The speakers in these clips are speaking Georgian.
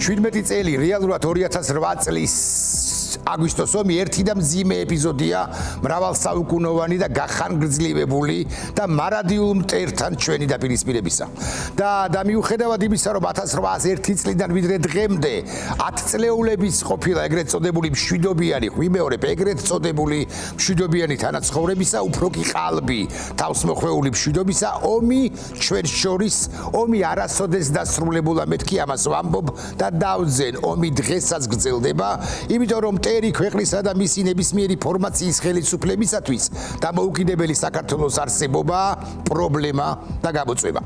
17 წელი რეალურად 2008 წლის აგვისტოს ომი ერთი და მძიმე ეპიზოდია მრავალსაუკუნოვანი და გახანგრძლივებული და მარადიულ მტერთან ჩვენი დაპირისპირებისა. და მიუხედავად იმისა, რომ 1801 წლიდან ვიდრე დღემდე 10 წლეულების ყოფილა ეგრეთ წოდებული მშვიდობიანი, ვიმეორებ, ეგრეთ წოდებული მშვიდობიანი თანაცხოვრებისა, უფრო კი ყალბი თავსმოხვეული მშვიდობისა, ომი ჩვენ შორის, ომი არასოდეს დასრულებულა, მეთქი ამას ვამბობ და დავძენ, ომი დღესაც გრძელდება, იმიტომ რომ მტერი ქვეყნისა და მისი ნებისმიერი ფორმაციის ხელისუფლებისათვის დამოუკიდებელი საქართველოს არსებობა, პრობლემა და გამოწვევა.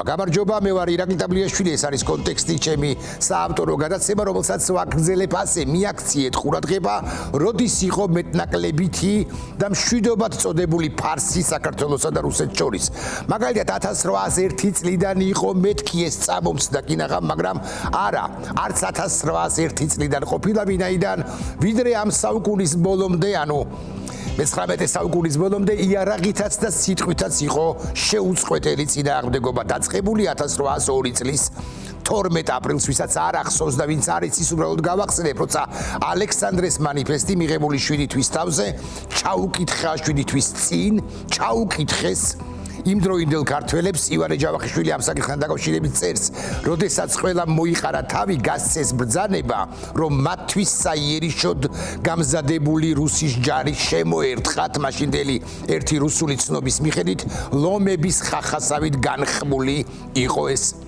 გამარჯობა, მე ვარ ირაკლი ტაბლიაშვილი, ეს არის კონტექსტი, ჩემი საავტორო გადაცემა, რომელსაც ვაგრძელებ ასე, მიაქციეთ ყურადღება, როდის იყო მეტნაკლებითი და მშვიდობად წოდებული ფარსი საქართველოსა და რუსეთს შორის. მაგალითად 1801 წლიდან იყო მეთქი ეს წამომცდა კინაღამ, მაგრამ არა, არც 1801 წლიდან ყოფილა, ვინაიდან ვიდრე ამ საუკუნის ბოლომდე, ანუ მე-19 საუკუნის ბოლომდე იარაღითაც და სიტყვითაც იყო შეუწყვეტელი წინააღმდეგობა დაწყებული 1802 წლის 12 ապრილს, ვისაც არ ახსოვს და ვინც არ იცის, უბრალოდ გავახსენებ, როცა ალექსანდრეს მანიფესტი მიღებული 7 თვის თავზე ჩაუკითხა 7 თვის წინ, ჩაუკითხეს იმდროინდელ ქართველებს ივანე ჯავახიშვილი ამ საკითხთან დაკავშირებით წერს, როდესაც ყველა მოიყარა თავი, გასცეს ბრძანება, რომ მათთვის საიერიშოდ გამზადებული რუსის ჯარი შემოერთხათ, მაშინდელი ერთი რუსული ცნობის მიხედვით ლომების ხახასავით განხმული იყო ეს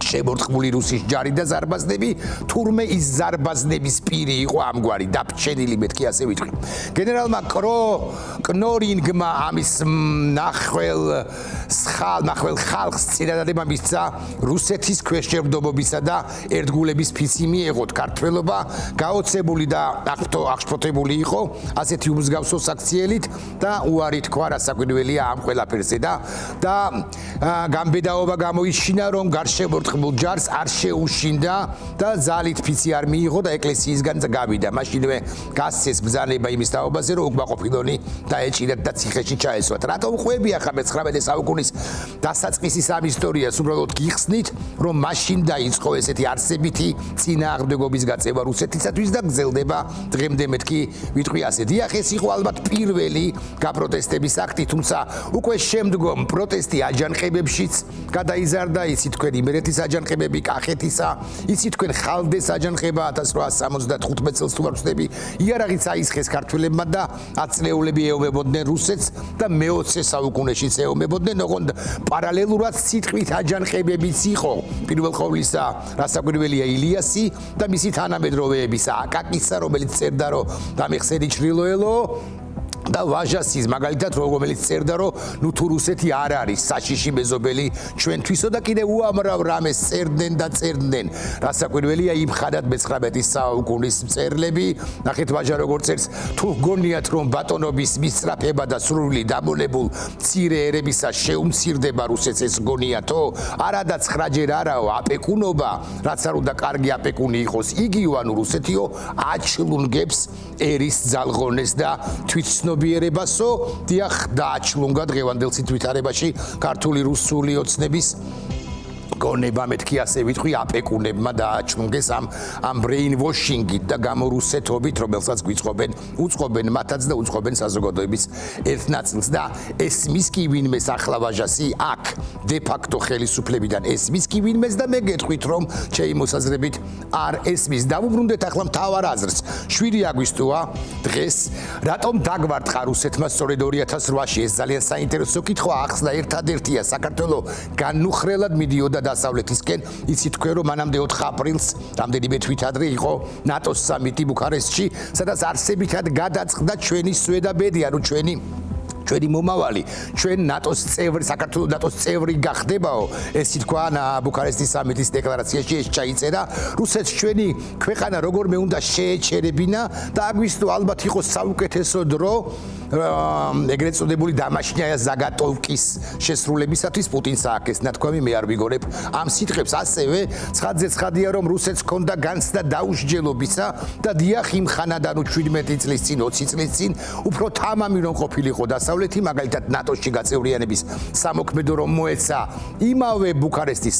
შემორტყმული რუსის ჯარი და ზარბაზნები, თურმე ის ზარბაზნების პირი იყო ამგვარი დაბჩენილი, მეთქი ასე ვიტყვი. გენერალმა კნორინგმა ამის ნახველ ხალხს წინადადება მისცა რუსეთის ქვეშევრდომობისა და ერთგულების ფიცი მიეღოთ. ქართველობა გაოცებული და აღშფოთებული იყო ასეთი უმსგავსო საქციელით და უარი თქვა რასაკვირველია ამ ყველაფერზე და გამბედაობა გამოიჩინა, რომ გარშემორტყმულ ჯარს არ შეუშინდა და ძალით ფიცი არ მიიღო და ეკლესიისგან გავიდა. მაშინვე გასცეს ბრძანება იმის თაობაზე, რომ უკმაყოფილონი დაეჭირათ და ციხეში ჩაესვათ. რატომ ხვები ახლა მე-19 საუკუნის დასაწყისის ამ ისტორიას, უბრალოდ გიხსნით, რომ მაშინ დაიწყო ესეთი არსებითი წინააღმდეგობის გაწევა რუსეთისათვის და გრძელდება დღემდე, მეთქი ვიტყვი ასე. დიახ, ეს იყო ალბათ პირველი გაპროტესტების აქტი, თუმცა უკვე შემდგომ პროტესტი აჯანყებებშიც გადაიზარდა, იცით თქვენ იმერეთის აჯანყებები, კახეთისა, იცით თქვენ ხალდეს აჯანყება 1875 წელს თუ არ ვცდები, იარაღიც აისხეს ქართველებმა და 10 წლეულები ეომებოდნენ რუსეთს და მე-20 საუკუნეშიც ეომებოდნენ, ოღონდ პარალელურად სიტყვით აჯანყებებიც იყო. პირველ ყოვლისა, რასაკვირველია, ილიასი და მისი თანამედროვეებისა, აკაკისა, რომელიც წერდა, რომ დამეხსენი ჩრილოელო და ვაჟასის, მაგალითად, რომელიც წერდა, რომ ნუ თუ რუსეთი არ არის საშიში მეზობელი ჩვენთვისო და კიდე უამრავ რამეს წერდნენ და წერდნენ. რასაკვირველია, იმ ხადად მე-19 საუკუნის მწერლები, ნახეთ ვაჟა როგორ წერს, თუ გონიათ, რომ ბატონობის მისწრაფება და სრული დამონებულ მცირე ერებისა შეუმცირდება რუსეთს, ეს გონიათო? არადა 9-ჯერ არაო, აპეკუნობა, რაც არ უნდა კარგი აპეკუნი იყოს, იგივე ანუ რუსეთიო აჩლუნგებს ერის ძალღონეს და თვითცნობიერებასო, დიახ, დააჩლუნგა დღევანდელ ვითარებაში ქართული რუსული ოცნების გონება, მეთქი ასე ვიტყვი, აპეკუნებმა დააჩლუნგეს ამ ბრეინვოშინგით და გამორუსეთობით, რომელსაც უწყობენ მათაც და უწყობენ საზოგადოების ერთ ნაწილს და ესმის კი ვინმეს ახლა ვაჟასი აქ დე-ფაქტო ხელისუფლებიდან ესმის კი ვინმეს და მე გეტყვით, რომ ჩემი მოსაზრებით არ ესმის. დავუბრუნდეთ ახლა მთავარ აზრს. 7 აგვისტოა დღეს, რატომ დაგვარტყა რუსეთმა სწორედ 2008-ში? ეს ძალიან საინტერესო კითხვა, ახსნა ერთადერთია, საქართველო განუხრელად მიდიოდა დასავლეთისკენ, იცით თქვენ, რომ მანამდე 4 აპრილს, რამდენიმე თვით ადრე იყო ნატოს სამიტი ბუქარესტში, სადაც არსებითად გადაწყდა ჩვენი სვედაბედი, ანუ ჩვენი მომავალი, ჩვენ ნატოს წევრი, საქართველოს ნატოს წევრი გახდებაო, ესე თქვა ბუქარესტის სამიტის დეკლარაციაში, ეს ჩაიწერა. რუსეთს ჩვენი ქვეყანა როგორმე უნდა შეეჩერებინა და აგვისტო ალბათ იყო საუკეთესო დრო ეგრეთ წოდებული დამაშნია ზაგატოვკის შესრულებისათვის პუტინს ააკეს ნათქვამი, მე არ ვიგორებ ამ სიტყვებს. ასევე ცხადზე ცხადია, რომ რუსეთს ჰქონდა განცდა დაუსჯელობისა და დიახ იმ ხანად, ანუ 17 წლის წინ, 20 წლის წინ უფრო თამამი რომ ყოფილიყო დასავლეთ დასავლეთი, მაგალითად ნატოში გაწევრიანების სამოქმედო რომ მოეცა იმავე ბუქარესტის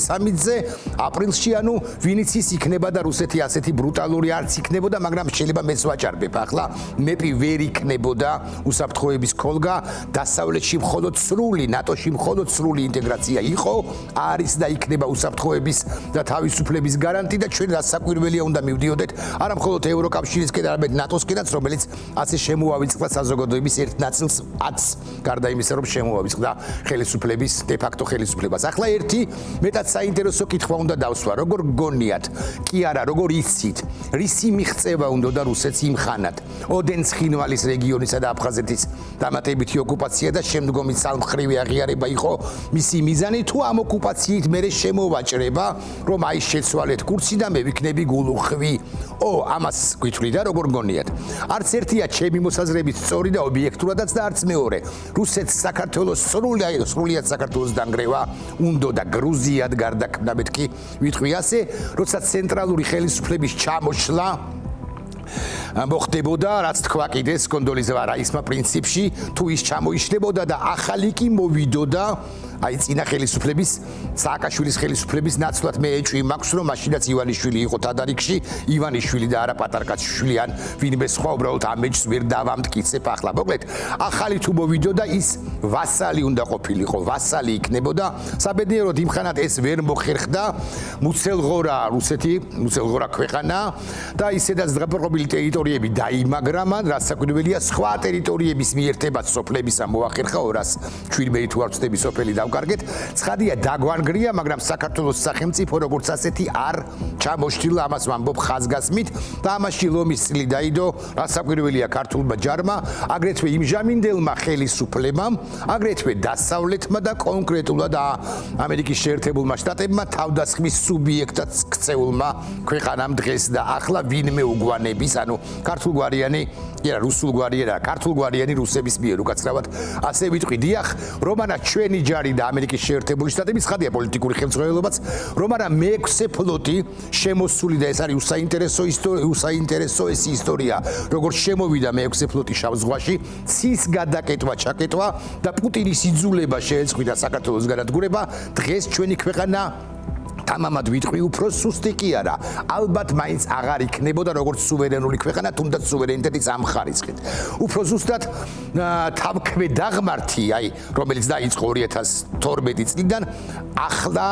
სამიტზე აპრილში, ანუ ვინიც იქნება და რუსეთი ასეთი ბრუტალური არც იქნებოდა, მაგრამ შეიძლება მეც ვაჭარბებ. ახლა მეპი ვერ იქნებოდა უსაფრთხოების ქოლგა, დასავლეთში მხოლოდ სრული, ნატოში მხოლოდ სრული ინტეგრაცია იყო, არის და იქნება უსაფრთხოების და თავისუფლების გარანტი და ჩვენ რასაკვირველია უნდა მივდიოდეთ არა მხოლოდ ევროკავშირისკენ, არამედ ნატოსკენაც, რომელიც ასე შემოავიწყდა საზოგადოების ერთ ნაწილს გარდა იმისა, რომ შემოავიწყდა ხელისუფლების დე-ფაქტო ხელისუფლებას. ახლა ერთი მეტად საინტერესო კითხვა უნდა დავსვა, როგორ გგონიათ, კი არა, როგორ იცით, რისი მიღწევა უნდა და რუსეთს იმ ხანად, ოდენ ცხინვალის რეგიონისა და აფხაზეთის დამატებითი ოკუპაცია და შემდგომი ცალმხრივი აღიარება იყო მისი მიზანი, თუ ამ ოკუპაციით მერე შემოვაჭრება, რომ აი შეცვალეთ კურსი და მე ვიქნები გულუხვი. ამას გითვლი და როგორ გგონიათ? არც ერთია ჩემი მოსაზრებით სწორი და ობიექტურადაც და არც მეორე. რუსეთს საქართველოს სრულიად საქართველოს დანგრევა უნდა და გრუზიად გარდაქმნა მეთქი ვიტყვი ასე, როცა ცენტრალური ხელისუფლების ჩამოშლა მოხდებოდა, რაც თქვა კიდე კონდოლიზა რაისმა პრინციპში, თუ ის ჩამოიშლებოდა და ახალი კი მოვიდოდა, აი წინა ხელისუფლების, სააკაშვილის ხელისუფლების ნაცვლად მე ეჭვი მაქვს, რომ მაშინაც ივანიშვილი იყო თადარიგში, ივანიშვილი და არა პატარკაცშვილი ან ვინმე სხვა, უბრალოდ ამ ეჭვს ვერ დავამტკიცებ ახლა. მოკლედ, ახალი თუ მოვიდოდა, ის ვასალი უნდა ყოფილიყო, ვასალი იქნებოდა. საბედნიეროდ იმხანად ეს ვერ მოხერხდა, მუცელღორა რუსეთი, მუცელღორა ქვეყანა და ისედაც დაპყრობილი ტერიტორიები დაიმაგრა მან, რაც საკვირველია სხვა ტერიტორიების მიერთებაც სოფლებისა მოახერხა 217 თუ არ ვწდები სოფელი დავკარგეთ. ცხადია დაგვანგრია, მაგრამ საქართველოს სახელმწიფო როგორც ასეთი არ ჩამოშლილა, ამას ვამბობ ხაზგასმით და ამაში ლომის წილი დაიდო, რაც საკვირველია ქართულმა ჯარმა, აგრეთვე იმჟამინდელმა ხელისუფლებამ, აგრეთვე დასავლეთმა და კონკრეტულად ამერიკის შეერთებულმა შტატებმა თავდასხმის სუბიექტად ქცეულმა ქვეყანამ დღეს და ახლა ვინმე უგვანების, ანუ ქართულგვარიანი, კი არა, რუსულგვარიანი, ქართულგვარიანი რუსების მიერ უკაცრავად ასე ვიტყვი. დიახ, რომ არა ჩვენი ჯარი და ამერიკის შეერთებული შტატების ხადია პოლიტიკური ხელმძღვანელობაც, რომ არა მე-6 ფლოტი შემოსული და ეს არის უსაინტერესო ეს ისტორია, როგორც შემოვიდა მე-6 ფლოტი შავ ზღვაში, ცის გადაკეტვა, ჩაკეტვა და პუტინის იძულება შეეწყვიტა საქართველოს განადგურება, დღეს ჩვენი ქვეყანა თამამად ვიტყვი, უფრო სუსტი კი არა. ალბათ მაინც აღარ იქნებოდა როგორც სუვერენული ქვეყანა, თუნდაც სუვერენიტეტის ამ ხარისხით. უფრო ზუსტად თავქმედაღმართი, აი, რომელიც დაიწყო 2012 წლიდან, ახლა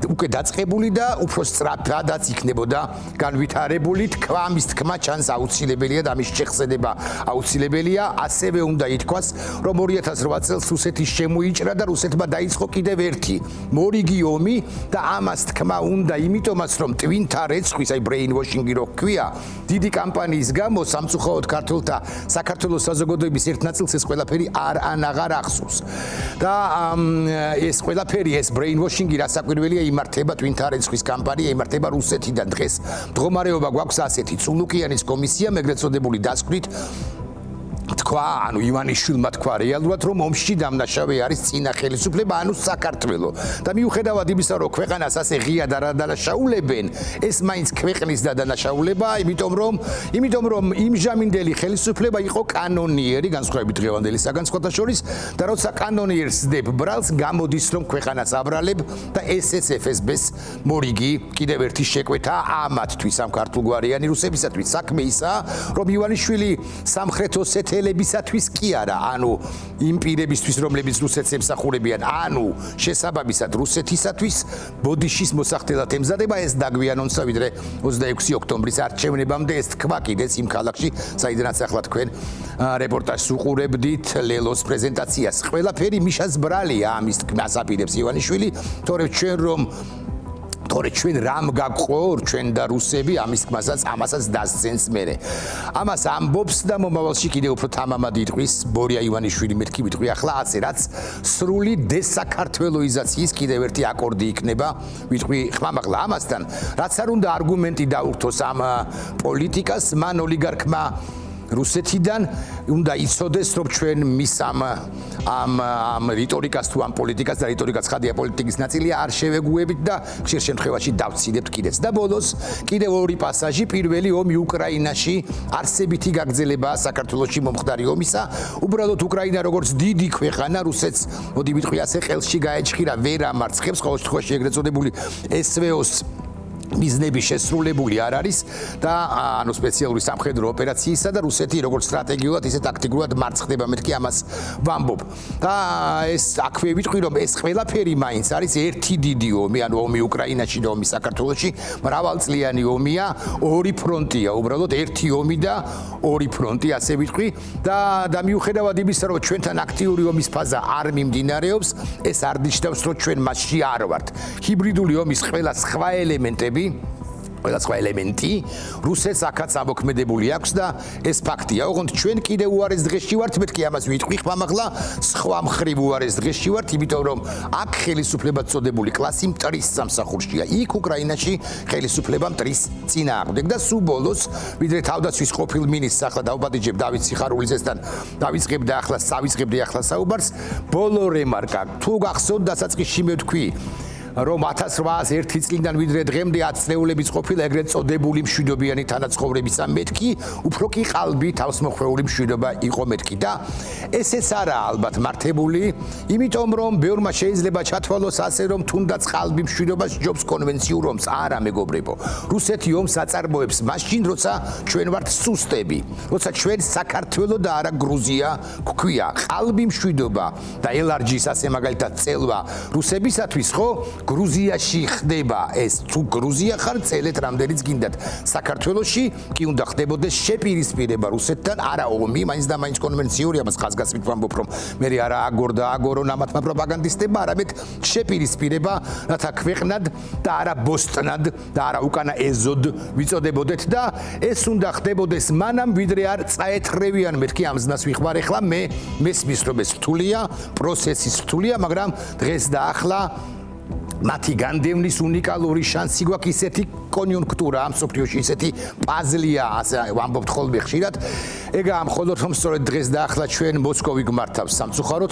უკვე დაწყებული და უფრო სწრაფადაც იქნებოდა განვითარებული. თქვა ამის თქმა ჩანს აუცილებელია და ამის შეხსენება აუცილებელია. ასევე უნდა ითქვას, რომ 2008 წელს რუსეთის შემოიჭრა და რუსეთმა დაიწყო კიდევ ერთი მორიგი ომი და ამას თქმა უნდა იმიტომაც, რომ ტვინთა რეცხვის, აი ბრეინვოშინგი რო ქვია, დიდი კამპანიის გამო სამწუხაროდ ქართულთა საქართველოს საზოგადოების ერთ ნაწილს ეს ყველაფერი აღარ ახსოვს. და ეს ყველაფერი, ეს ბრეინვოშინგი რასაკვირველია იმართება ტვინთა რეცხვის კამპანია, იმართება რუსეთიდან დღეს. მდგომარეობა გვაქვს ასეთი, წულუკიანის კომისიამ, ეგრეთ წოდებული დასკვნით თქვა, ანუ ივანიშვილმა თქვა რეალურად, რომ ომში დამნაშავე არის წინა ხელისუფლება, ანუ საქართველო. და მიუხედავად იმისა, რომ ქვეყანას ასე ღიად არ დანაშაულებენ, ეს მაინც ქვეყნის დადანაშაულება, იმიტომ რომ იმჟამინდელი ხელისუფლება იყო კანონიერი, განსხვავებით დღევანდელისაგან სხვათა შორის, და როცა კანონიერს ძდებ ბრალს, გამოდის რომ ქვეყანას აბრალებ და ესეც FSB-ს მორიგი კიდევ ერთი შეკვეთა ამათთვის, ამ ქართულგვარიანი რუსებისათვის. საქმე ისაა, რომ ივანიშვილი სამხრეთ ოსეთელებისათვის კი არა, ანუ იმ პირებისთვის, რომლებიც რუსეთს ემსახურებიან, ანუ შესაბამისად რუსეთისათვის ბოდიშის მოსახდელად ემზადება, ეს დაგვიანონსა ვიდრე 26 ოქტომბრის არჩევნებამდე ეს თქვა კიდეც იმ ქალაქში, საიდანაც ახლა თქვენ რეპორტაჟს უყურებდით ლელოს პრეზენტაციას. ყველაფერი მიშას ბრალია ამის თქმას აპირებს ივანიშვილი, თორე ჩვენ რამ გაგყო ჩვენ და რუსები ამის თქმასაც ამასაც დასცენს მერე. ამას ამბობს და მომავალში კიდევ უფრო თამამად იტყვის ბორია ივანიშვილი, მეთქი ვიტყვი ახლა ასე, რაც სრული დესაქართველოიზაციის კიდევ ერთი აკორდი იქნება, ვიტყვი ხმამაღლა ამასთან, რაც არ უნდა არგუმენტი დაუხთოს ამ პოლიტიკას, მან ოლიგარქმა რუსეთიდან უნდა იცოდეს, რომ ჩვენ მის ამ რიტორიკას თუ ამ პოლიტიკას და რიტორიკაც ხადია პოლიტიკის ნაწილია არ შევეგუებით და ხშირ შემთხვევაში დავცინებთ კიდეც. და ბოლოს კიდევ ორი პასაჟი, პირველი ომი უკრაინაში, არსებითი გაგრძელებაა საქართველოში მომხდარი ომისა. უბრალოდ უკრაინა როგორც დიდი ქვეყანა, რუსეთს, მოდი ვიტყვი ასე, ყელში გაეჭხირა, ვერ ამარცხებს, ყოველ შემთხვევაში ეგრეთ წოდებული SVO-ს მიზნები შესრულებული არ არის და ანუ სპეციალური სამხედრო ოპერაციისა და რუსეთი როგორც სტრატეგიულად ისე ტაქტიკულად მარცხდება, მეთქი ამას ვამბობ. და ეს აქვე ვიტყვი, რომ ეს ყველაფერი მაინც არის ერთი დიდი ომი, ანუ ომი უკრაინაში და ომი საქართველოში, მრავალწლიანი ომია, ორი ფრონტია, უბრალოდ ერთი ომი და ორი ფრონტი, ასე ვიტყვი და მიუხედავად იმისა, რომ ჩვენთან აქტიური ომის ფაზა არ მიმდინარეობს, ეს არ ნიშნავს, რომ ჩვენ მასში არ ვართ. ჰიბრიდული ომის ყველა სხვა ელემენტები ყველა სხვა ელემენტი რუსეთს აქაც ამოქმედებული აქვს და ეს ფაქტია. ოღონდ ჩვენ კიდევ უარეს დღეში ვართ, მეთქი ამას ვიტყვი ხმამაღლა, სხვა მხრივ უარეს დღეში ვართ, იმიტომ რომ აქ ხელისუფლებად წოდებული კლასი მტრის სამსახურშია. იქ უკრაინაში ხელისუფლება მტრის წინააღმდეგ და სულ ბოლოს, ვიდრე თავდაცვის ყოფილ მინისტრს ახლა დავბადიჯებ დავით სიხარულიძესთან, დავიწყებდა ახლა საუბარს, ბოლო რემარკა, თუ გახსოვთ დასაწყისში მე ვთქვი, რომ 1801 წლიდან ვიდრე დღემდე 10 წლეულების ყოფილა ეგრეთ წოდებული მშვიდობიანი თანაცხოვრებისა მეთქი, უფრო კი ყალბი თავსმოხვეული მშვიდობა იყო მეთქი და ესეც არა ალბათ მართებული, იმიტომ რომ ბევრმა შეიძლება ჩათვალოს ასე, რომ თუნდაც ყალბი მშვიდობას ჯობს კონვენციურ ომს. არა მეგობრებო, რუსეთი ომს აწარმოებს მაშინ, როცა ჩვენ ვართ სუსტები, როცა ჩვენ საქართველო და არა გრუზია გვქვია. ყალბი მშვიდობა და ელარჯის ასე მაგალითად წელვა რუსებისათვის ხო გრუზიაში ხდება ეს, თუ გრუზია ხარ, წელეთ რამდენიც გინდათ. საქართველოში კი უნდა ხდებოდეს შეპირისპირება რუსეთთან, არა ომი, მაინც და მაინც კონვენციური, ამას ხაზგასმით ვამბობ, რომ მე არა აგორონ ამათმა პროპაგანდისტებმა, არამედ შეპირისპირება, რათა ქვეყნად და არა ბოსტნად და არა უკანა ეზოდ ვიწოდებოდეთ და ეს უნდა ხდებოდეს მანამ, ვიდრე არ წაეთრევიან მეთქი ამ ზნას ვიხმარ. ეხლა მე მესმის რომ ეს რთულია, პროცესი რთულია, მაგრამ დღეს და ახლა მათი განდევნის უნიკალური შანსი გვაქვს, ისეთი კონიუნქტურა ამ სოფლიოში, ისეთი პაზლია, ასე ვამბობთ ხოლმე ხშირად. ეგაა მხოლოდ რომ სწორედ დღეს და ახლა ჩვენ მოსკოვი გვმართავს სამწუხაროდ